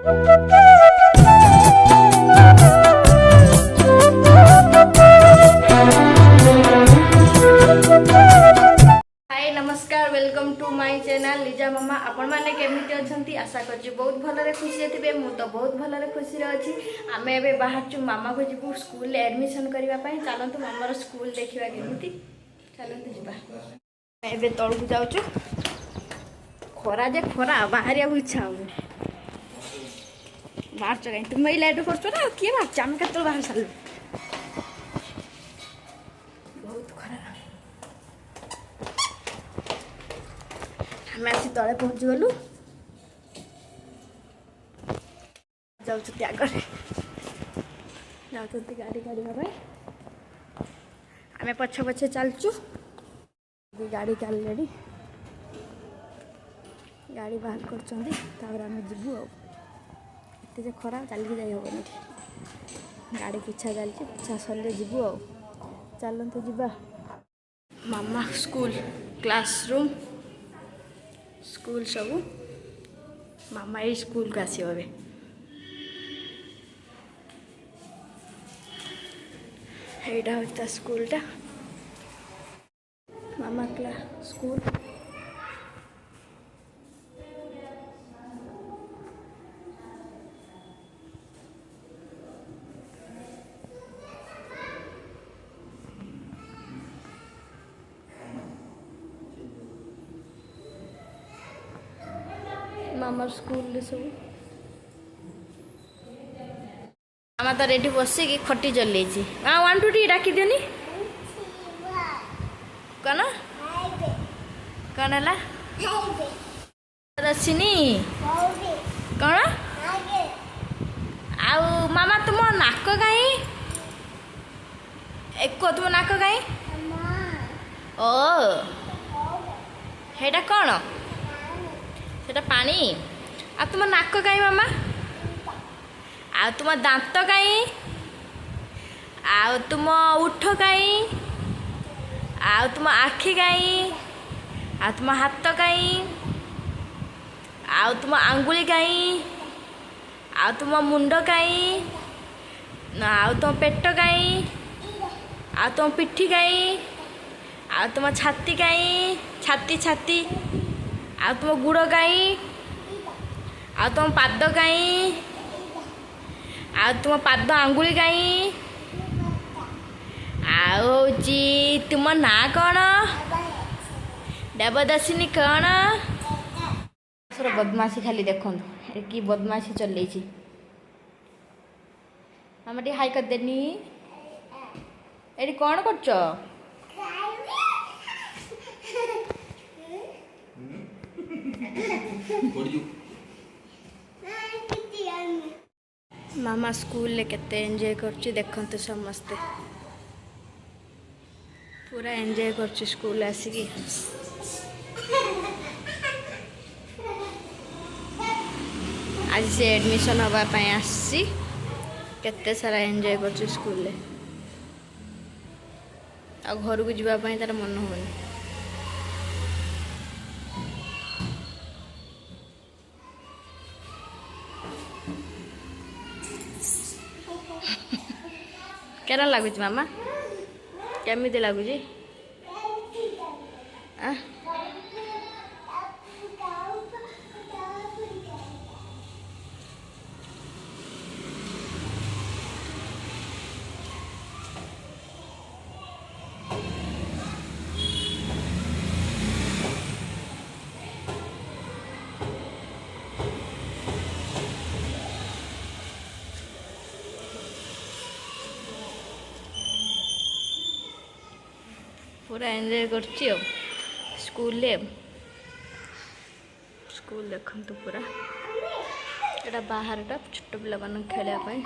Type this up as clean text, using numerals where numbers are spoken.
हाय नमस्कार welcome to my channel Lija मामा आपण मैंने केमिति अछंती आशा करछि बहुत भलरे खुशी थे मु तो बहुत भलरे खुशी अच्छी आम ए बाहर मामा को जीवु स्कूल एडमिशन करने चलतु मामार स्कूल देखा केमिति चलतु जा ए तौक जाऊँ खरा जे खरा बाहर इच्छा हो बाहर कहीं तुम ये लाइट कर ना किए बाहर आम के बाहर सारे बहुत खरा आम आसी तले पहुँची गलु जाऊँ आगे जाऊँ गाड़ी गाड़ी आम पछे पछे चलचु गाड़ी चल गाड़ी बाहर कर जीवु आते खरा चलिए जाई हेनी गाड़ी पिछा चलती पिछा सरले जीवु आ चलतु जीवा मामा स्कूल क्लासरूम स्कूल सब मामा ये स्कूल को आसो ए एटा होता स्कूलटा मामा क्लास स्कूल मामार स्कूल सब मामा तो रेडी बसिकी खटी चल वन टू टी डाकी दिनी कौन कौन है रसिनी कौन आउ मामा तुम नाक कहीं एक तुम नाक कहीं ओ हेटा कौन सेटा पानी आ तुम नाक कहीं मामा आ तुम दांत कहीं आ तुम उठ कहीं आ तुम आखि कहीं आ तुम हाथ कहीं आ तुम आंगुली कहीं आ तुम मुंड कहीं आ तुम पेट कहीं आ तुम पिठी कहीं आ तुम छाती कहीं छाती छाती आ तुम गुड़ कहीं आ तुम पाद कहीं आ तुम पाद आंगुली कहीं आउची तुम ना कौन देवदासिनी कौन बदमाशी खाली देखो कि बदमाशी चल आम टे हाई करदेनी ये कौन कर मामा स्कूल केते एंजॉय करछि देखंतु समस्ते पूरा एंजॉय करछि स्कूल आसिकी आज से एडमिशन हवा पाई आसी केते सारा एंजॉय करछि स्कूल ले आ घर को जीवा पाई तार मन होनी केना लगुच मामा केमिति लगुच पूरा एंजॉय करछि स्कूल स्कूल देखंतु पूरा एटा बाहर टा छोट पिला मन खेलिया पाई